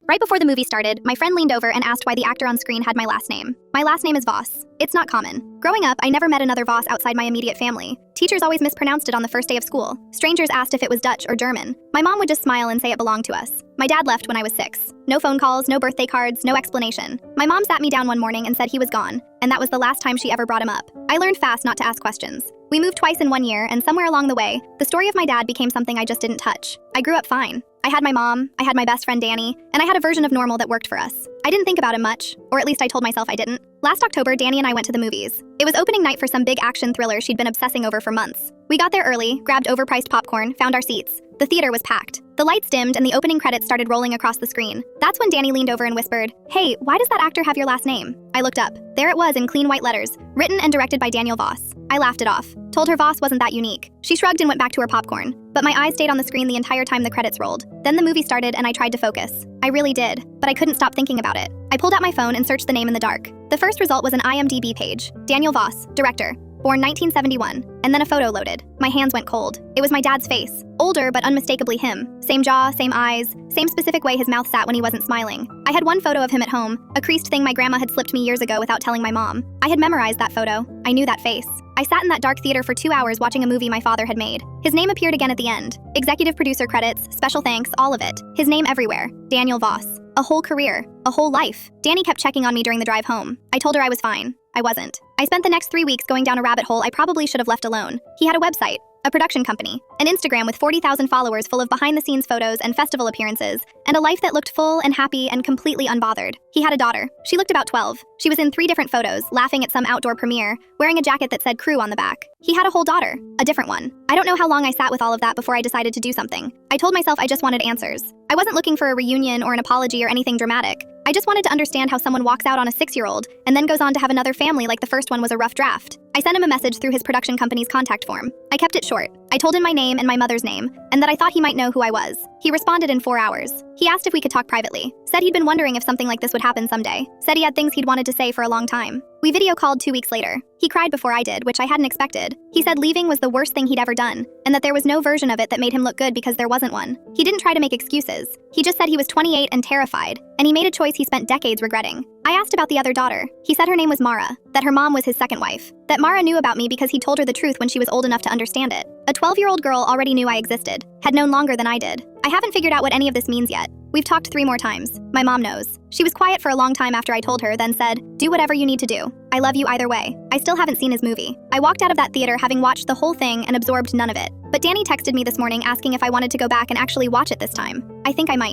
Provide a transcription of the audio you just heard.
Right before the movie started, my friend leaned over and asked why the actor on screen had my last name. My last name is Voss. It's not common. Growing up, I never met another Voss outside my immediate family. Teachers always mispronounced it on the first day of school. Strangers asked if it was Dutch or German. My mom would just smile and say it belonged to us. My dad left when I was 6. No phone calls, no birthday cards, no explanation. My mom sat me down one morning and said he was gone, and that was the last time she ever brought him up. I learned fast not to ask questions. We moved twice in 1 year, and somewhere along the way, the story of my dad became something I just didn't touch. I grew up fine. I had my mom, I had my best friend Danny, and I had a version of normal that worked for us. I didn't think about him much, or at least I told myself I didn't. Last October, Danny and I went to the movies. It was opening night for some big action thriller she'd been obsessing over for months. We got there early, grabbed overpriced popcorn, found our seats. The theater was packed. The lights dimmed and the opening credits started rolling across the screen. That's when Danny leaned over and whispered, "Hey, why does that actor have your last name?" I looked up. There it was in clean white letters, written and directed by Daniel Voss. I laughed it off. Told her Voss wasn't that unique. She shrugged and went back to her popcorn. But my eyes stayed on the screen the entire time the credits rolled. Then the movie started and I tried to focus. I really did, but I couldn't stop thinking about it. I pulled out my phone and searched the name in the dark. The first result was an IMDb page. Daniel Voss, director. Born 1971, and then a photo loaded. My hands went cold. It was my dad's face. Older, but unmistakably him. Same jaw, same eyes, same specific way his mouth sat when he wasn't smiling. I had one photo of him at home, a creased thing my grandma had slipped me years ago without telling my mom. I had memorized that photo. I knew that face. I sat in that dark theater for 2 hours watching a movie my father had made. His name appeared again at the end. Executive producer credits, special thanks, all of it. His name everywhere. Daniel Voss. A whole career. A whole life. Danny kept checking on me during the drive home. I told her I was fine. I wasn't. I spent the next 3 weeks going down a rabbit hole I probably should have left alone. He had a website, a production company, an Instagram with 40,000 followers full of behind-the-scenes photos and festival appearances, and a life that looked full and happy and completely unbothered. He had a daughter. She looked about 12. She was in 3 different photos, laughing at some outdoor premiere, wearing a jacket that said crew on the back. He had a whole daughter, a different one. I don't know how long I sat with all of that before I decided to do something. I told myself I just wanted answers. I wasn't looking for a reunion or an apology or anything dramatic. I just wanted to understand how someone walks out on a 6-year-old and then goes on to have another family like the first one was a rough draft. I sent him a message through his production company's contact form. I kept it short. I told him my name and my mother's name, and that I thought he might know who I was. He responded in 4 hours. He asked if we could talk privately. Said he'd been wondering if something like this would happen someday. Said he had things he'd wanted to say for a long time. We video called 2 weeks later. He cried before I did, which I hadn't expected. He said leaving was the worst thing he'd ever done, and that there was no version of it that made him look good because there wasn't one. He didn't try to make excuses. He just said he was 28 and terrified, and he made a choice he spent decades regretting. I asked about the other daughter. He said her name was Mara, that her mom was his second wife, that Mara knew about me because he told her the truth when she was old enough to understand it. A 12-year-old girl already knew I existed, had known longer than I did. I haven't figured out what any of this means yet. We've talked 3 more times. My mom knows. She was quiet for a long time after I told her, then said, "Do whatever you need to do. I love you either way." I still haven't seen his movie. I walked out of that theater having watched the whole thing and absorbed none of it. But Danny texted me this morning asking if I wanted to go back and actually watch it this time. I think I might.